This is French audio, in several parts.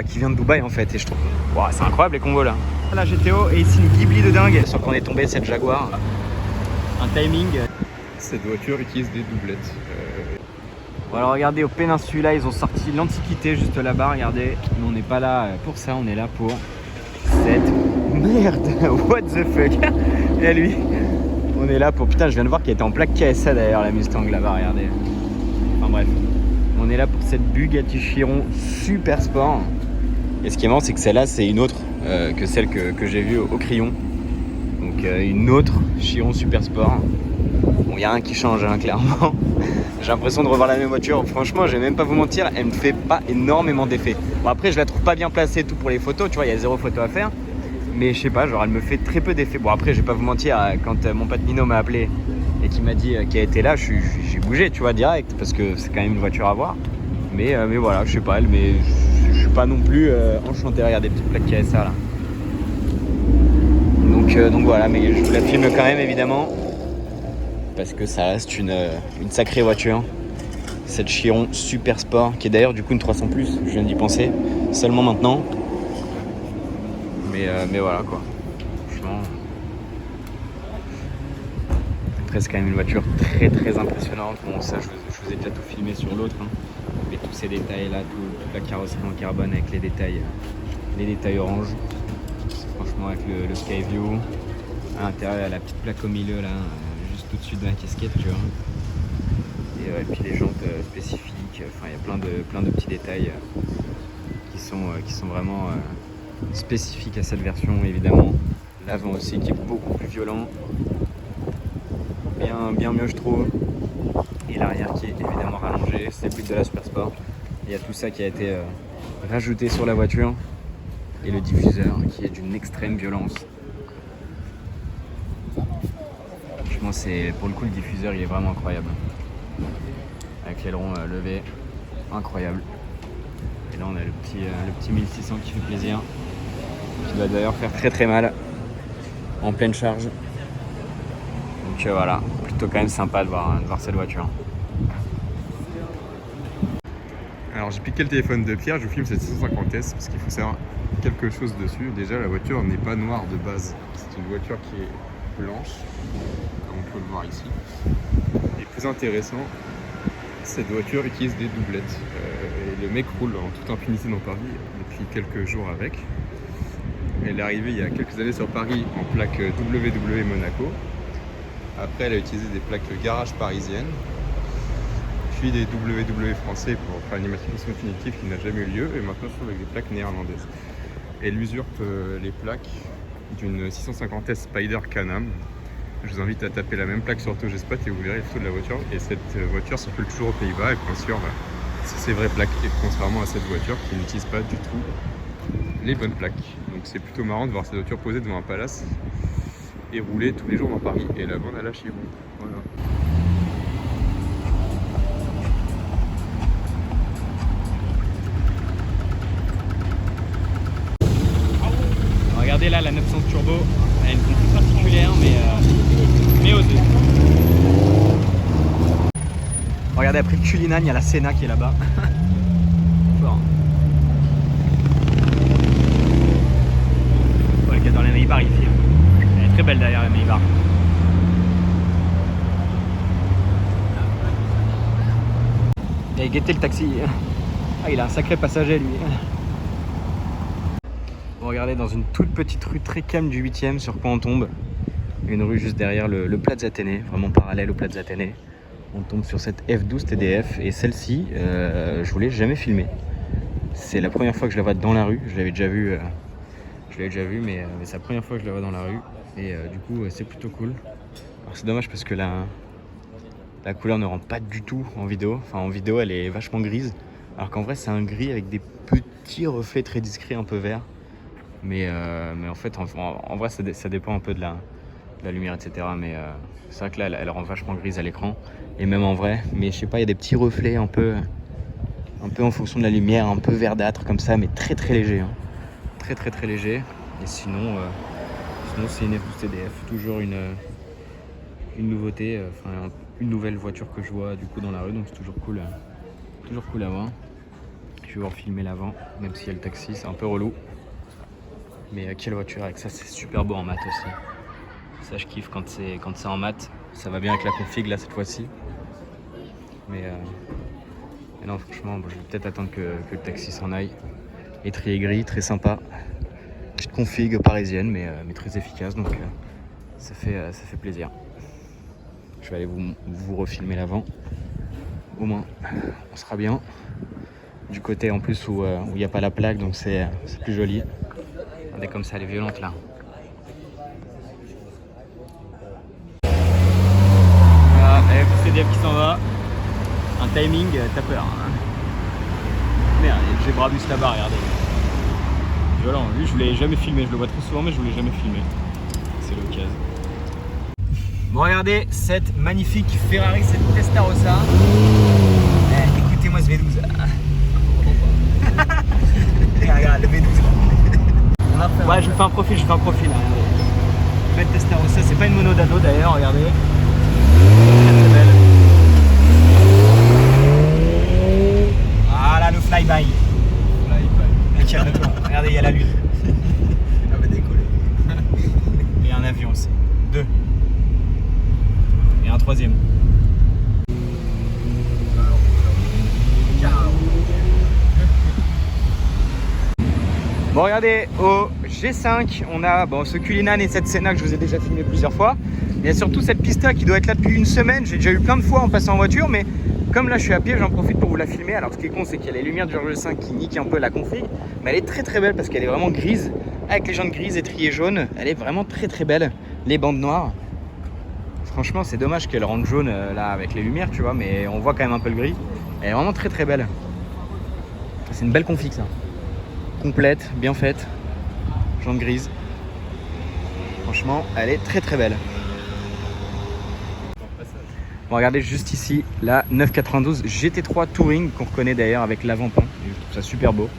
qui vient de Dubaï en fait. Et je trouve, wow, c'est incroyable les combos là. La GTO et ici une Ghibli de dingue. Sur qu'on est tombé cette Jaguar. Un timing. Cette voiture utilise des doublettes. Bon, alors regardez, au Péninsula, ils ont sorti l'Antiquité juste là-bas, regardez. Mais on n'est pas là pour ça, on est là pour cette merde. What the fuck. Et lui, on est là pour... Putain, je viens de voir qu'elle était en plaque KSA d'ailleurs, la Mustang là-bas, regardez. Enfin bref. On est là pour cette Bugatti Chiron Super Sport. Et ce qui est marrant, c'est que celle-là, c'est une autre que celle que j'ai vue au Crillon. Donc une autre Chiron Super Sport. Bon, il y a un qui change, hein, clairement. J'ai l'impression de revoir la même voiture. Franchement, je vais même pas vous mentir, elle me fait pas énormément d'effet. Bon, après, je la trouve pas bien placée tout pour les photos, tu vois, il y a 0 photo à faire. Mais je sais pas, genre, elle me fait très peu d'effet. Bon, après, je vais pas vous mentir, quand mon pote Nino m'a appelé et qui m'a dit qu'elle était là, j'ai bougé, tu vois, direct, parce que c'est quand même une voiture à voir. Mais voilà, je sais pas, mais je suis pas non plus enchanté. Regardez, des petites plaques KSA là. Donc voilà, mais je vous la filme quand même, évidemment. Parce que ça reste une sacrée voiture. Cette Chiron Super Sport, qui est d'ailleurs du coup une 300+, je viens d'y penser, seulement maintenant. Mais voilà quoi. Franchement, après c'est quand même une voiture très très impressionnante. Bon, ça je vous ai déjà tout filmé sur l'autre. Hein. Mais tous ces détails là, toute la carrosserie en carbone avec les détails orange. Franchement, avec le Skyview. À l'intérieur, il y a la petite plaque au milieu là. Juste au-dessus de la casquette, tu vois. Et puis les jantes spécifiques, enfin il y a plein de petits détails qui sont vraiment spécifiques à cette version, évidemment. L'avant aussi qui est beaucoup plus violent, bien mieux je trouve. Et l'arrière qui est évidemment rallongé, c'est le but de la Super Sport. Il y a tout ça qui a été rajouté sur la voiture. Et le diffuseur qui est d'une extrême violence. Franchement, pour le coup, le diffuseur il est vraiment incroyable. Avec l'aileron levé, incroyable. Et là on a le petit 1600 qui fait plaisir, qui doit d'ailleurs faire très très mal en pleine charge. Donc voilà, plutôt quand même sympa de voir cette voiture. Alors j'ai piqué le téléphone de Pierre, je vous filme cette 650S parce qu'il faut savoir quelque chose dessus. Déjà la voiture n'est pas noire de base, c'est une voiture qui est blanche, comme on peut le voir ici. Et plus intéressant, cette voiture utilise des doublettes. Et le mec roule en toute impunité dans Paris depuis quelques jours avec. Elle est arrivée il y a quelques années sur Paris en plaque WW Monaco. Après elle a utilisé des plaques garage parisiennes. Puis des WW français pour faire une immatriculation définitive qui n'a jamais eu lieu. Et maintenant je trouve avec des plaques néerlandaises. Elle usurpe les plaques d'une 650S Spider Can-Am. Je vous invite à taper la même plaque sur AutoGspot et vous verrez les photos de la voiture. Et cette voiture circule toujours aux Pays-Bas et bien sûr, c'est ses vraies plaques. Et contrairement à cette voiture qui n'utilise pas du tout les bonnes plaques. Donc c'est plutôt marrant de voir cette voiture posée devant un palace et rouler tous les jours dans Paris. Et la bande à la Chiron. Voilà. Regardez là, la 900 Turbo, elle a une conduite particulière, mais osée. Regardez, après le Cullinan, il y a la Senna qui est là-bas. Fort. Oh, le gars dans la Maybach, il filme. Elle est très belle d'ailleurs, la Maybach. Et guettez le taxi. Ah, il a un sacré passager, lui. Bon, regardez, dans une toute petite rue très calme du 8e, sur quoi on tombe. Une rue juste derrière le Plaza Athénée, vraiment parallèle au Plaza Athénée. On tombe sur cette F12 TDF et celle-ci, je vous l'ai jamais filmée. C'est la première fois que je la vois dans la rue. Je l'avais déjà vu, mais c'est la première fois que je la vois dans la rue. Et du coup, c'est plutôt cool. Alors c'est dommage parce que la couleur ne rend pas du tout en vidéo. Enfin, en vidéo, elle est vachement grise. Alors qu'en vrai, c'est un gris avec des petits reflets très discrets, un peu verts. Mais en fait, en vrai, ça dépend un peu de la lumière, etc. Mais c'est vrai que là, elle rend vachement grise à l'écran. Et même en vrai, mais je sais pas, il y a des petits reflets un peu en fonction de la lumière, un peu verdâtre comme ça, mais très très léger. Hein. Très très très léger. Et sinon c'est une F12 TDF, toujours une nouveauté, une nouvelle voiture que je vois du coup dans la rue, donc c'est toujours cool à voir. Je vais vous refilmer l'avant, même s'il y a le taxi, c'est un peu relou. Mais quelle voiture avec ça, c'est super beau en mat aussi. Ça je kiffe quand c'est en mat. Ça va bien avec la config là cette fois-ci. Mais non franchement, bon, je vais peut-être attendre que le taxi s'en aille. Étrier gris, très sympa. Petite config parisienne mais très efficace donc ça fait plaisir. Je vais aller vous refilmer l'avant. Au moins on sera bien. Du côté en plus où il n'y a pas la plaque donc c'est plus joli. Regardez comme ça elle est violente là. Voilà, c'est Dave qui s'en va. Un timing, t'as peur. Hein. Merde, j'ai Brabus là-bas, regardez. Violent, lui je l'ai jamais filmé, je le vois très souvent mais je voulais jamais filmer. C'est l'occasion. Bon regardez cette magnifique Ferrari, cette Testarossa. Écoutez-moi ce V12. Regarde le V12. Ouais je vous fais un profil, hein. Belle Testarossa, c'est pas une mono d'ado d'ailleurs, regardez. Très très belle. Voilà le flyby. Regardez, il y a la lune. Elle va décoller. Et un avion aussi. 2. Et un troisième. Bon regardez, au G5, on a ce Cullinan et cette Senna que je vous ai déjà filmé plusieurs fois. Il y a surtout cette pista qui doit être là depuis une semaine. J'ai déjà eu plein de fois en passant en voiture, mais comme là je suis à pied, j'en profite pour vous la filmer. Alors ce qui est con, c'est qu'il y a les lumières du G5 qui niquent un peu la config, mais elle est très très belle parce qu'elle est vraiment grise, avec les jantes grises, étriers jaunes. Elle est vraiment très très belle, les bandes noires. Franchement, c'est dommage qu'elle rende jaune là avec les lumières, tu vois, mais on voit quand même un peu le gris. Elle est vraiment très très belle. C'est une belle config ça. Complète, bien faite, jantes grises. Franchement, elle est très très belle. Bon, regardez juste ici la 992 GT3 Touring qu'on reconnaît d'ailleurs avec l'avant-pan. Je trouve ça super beau.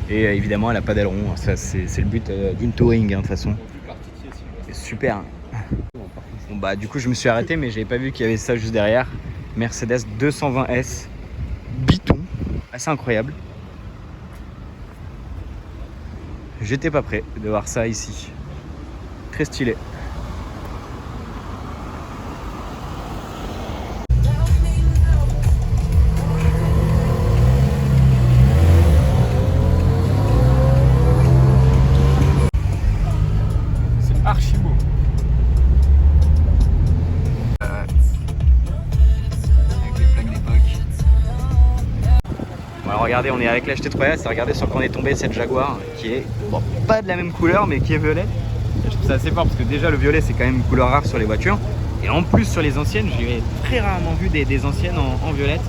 Et évidemment, elle n'a pas d'aileron. Ça, c'est le but d'une Touring de toute façon. C'est super. Bon, bah, du coup, je me suis arrêté, mais j'avais pas vu qu'il y avait ça juste derrière. Mercedes 220S Biton, assez incroyable. J'étais pas prêt de voir ça ici. Très stylé. C'est archi beau. Avec les plaques d'époque. Bon, alors regardez, on est avec la GT3S. Regardez sur quoi on est tombé, cette Jaguar qui est pas de la même couleur mais qui est violette. Et je trouve ça assez fort parce que déjà le violet c'est quand même une couleur rare sur les voitures. Et en plus sur les anciennes, j'ai très rarement vu des anciennes en violette.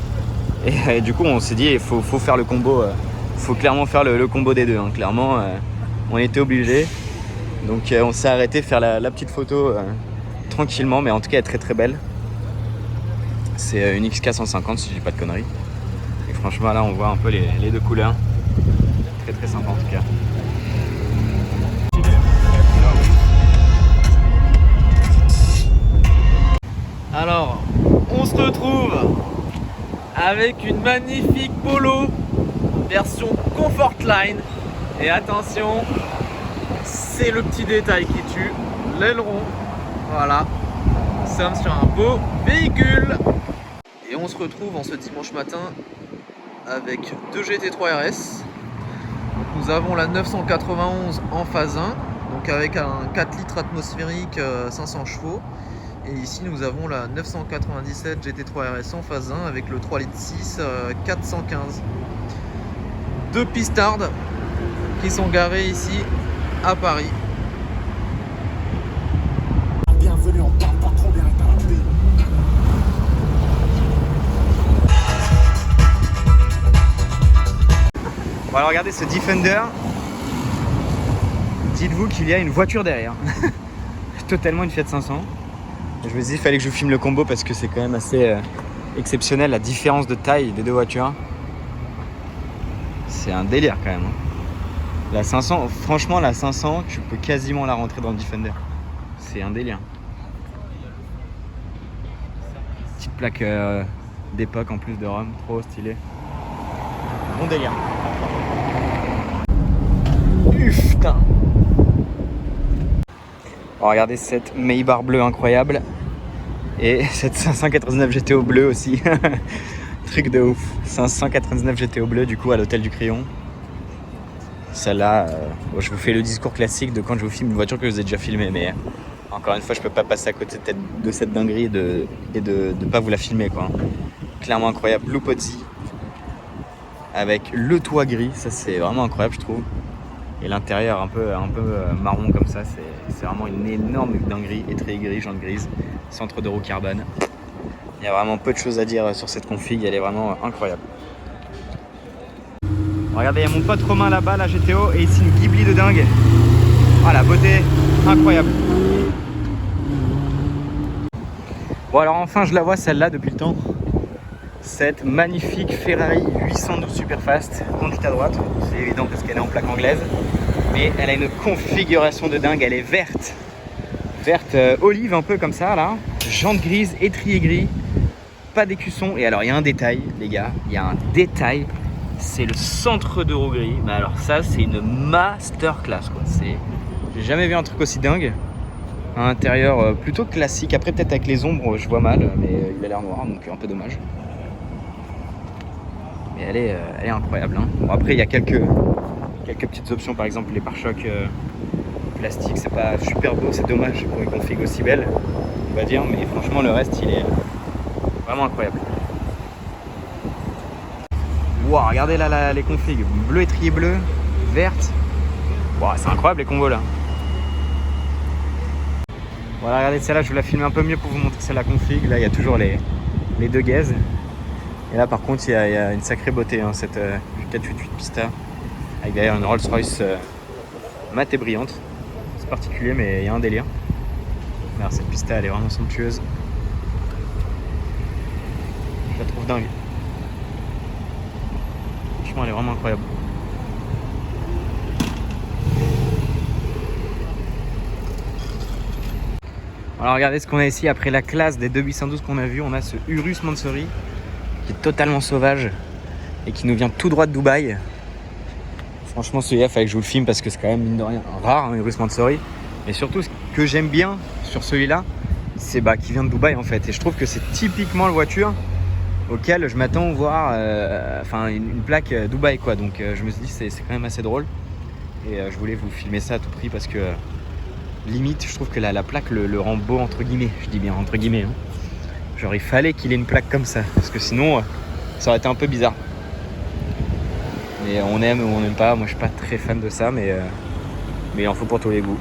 Et du coup on s'est dit il faut faire le combo. Faut clairement faire le combo des deux. Hein. Clairement on était obligé. Donc on s'est arrêté faire la petite photo tranquillement. Mais en tout cas elle est très très belle. C'est une XK150 si je dis pas de conneries. Et franchement là on voit un peu les deux couleurs. Très très sympa en tout cas. Alors, on se retrouve avec une magnifique Polo version Comfortline. Et attention, c'est le petit détail qui tue, l'aileron. Voilà, nous sommes sur un beau véhicule. Et on se retrouve en ce dimanche matin avec deux GT3 RS. Donc, nous avons la 991 en phase 1, donc avec un 4 litres atmosphérique 500 chevaux. Et ici nous avons la 997 GT3 RS en phase 1 avec le 3 litres 6 415. Deux pistardes qui sont garées ici à Paris. Bienvenue, on parle pas trop bien avec parapluie. Bon alors regardez ce Defender. Dites-vous qu'il y a une voiture derrière. Totalement une Fiat 500. Je me suis dit qu'il fallait que je filme le combo parce que c'est quand même assez exceptionnel la différence de taille des deux voitures. C'est un délire quand même. La 500, franchement la 500, tu peux quasiment la rentrer dans le Defender. C'est un délire. Petite plaque d'époque en plus de Rome, trop stylé. Bon délire. Oh, regardez cette Maybach bleue incroyable. Et cette 599 GTO bleue aussi. Truc de ouf. 599 GTO bleu du coup à l'hôtel du Crayon. Celle-là, je vous fais le discours classique de quand je vous filme une voiture que je vous ai déjà filmée. Mais encore une fois, je peux pas passer à côté de cette dinguerie et de pas vous la filmer, quoi. Clairement incroyable. Blue Pozzi. Avec le toit gris. Ça, c'est vraiment incroyable, je trouve. Et l'intérieur un peu marron comme ça. C'est vraiment une énorme dinguerie. Étrier gris, jantes grises. Centre de roue carbone. Il y a vraiment peu de choses à dire sur cette config. Elle est vraiment incroyable. Regardez, il y a mon pote Romain là-bas, la GTO, et ici une Ghibli de dingue. Oh la beauté, incroyable. Bon alors enfin je la vois celle-là depuis le temps. Cette magnifique Ferrari 812 Superfast, conduite à droite. C'est évident parce qu'elle est en plaque anglaise. Mais elle a une configuration de dingue, elle est verte. Verte olive un peu comme ça là. Jantes grises, étrier gris, pas d'écusson. Et alors il y a un détail les gars, il y a un détail. C'est le centre de roue gris. Mais alors ça c'est une masterclass quoi. J'ai jamais vu un truc aussi dingue. Un intérieur plutôt classique. Après peut-être avec les ombres je vois mal, mais il a l'air noir donc un peu dommage. Mais elle est incroyable. Hein. Bon, après il y a quelques petites options, par exemple les pare-chocs plastiques, c'est pas super beau, c'est dommage pour une config aussi belle, on va dire, mais franchement le reste il est vraiment incroyable. Wow, regardez là les configs, bleu étrier bleu, verte. Wow, c'est incroyable les combos là. Voilà, regardez celle-là, je vous la filme un peu mieux pour vous montrer celle-là config. Là il y a toujours les deux gazes. Et là par contre il y a une sacrée beauté, hein, cette 488 Pista. Avec derrière une Rolls-Royce mate et brillante. C'est particulier mais il y a un délire. Alors cette Pista elle est vraiment somptueuse. Je la trouve dingue. Franchement elle est vraiment incroyable. Alors regardez ce qu'on a ici après la classe des 2812 qu'on a vu. On a ce Urus Mansory qui est totalement sauvage et qui nous vient tout droit de Dubaï. Franchement celui-là, il fallait que je vous le filme parce que c'est quand même mine de rien rare, hein, Urus Mansory. Mais surtout ce que j'aime bien sur celui-là, c'est qu'il vient de Dubaï en fait. Et je trouve que c'est typiquement la voiture auquel je m'attends à voir une plaque Dubaï quoi. Donc je me suis dit c'est quand même assez drôle. Et je voulais vous filmer ça à tout prix parce que limite je trouve que la plaque le rend beau entre guillemets. Je dis bien entre guillemets. Hein. Genre il fallait qu'il ait une plaque comme ça. Parce que sinon ça aurait été un peu bizarre. Mais on aime ou on n'aime pas. Moi je suis pas très fan de ça mais il en faut pour tous les goûts.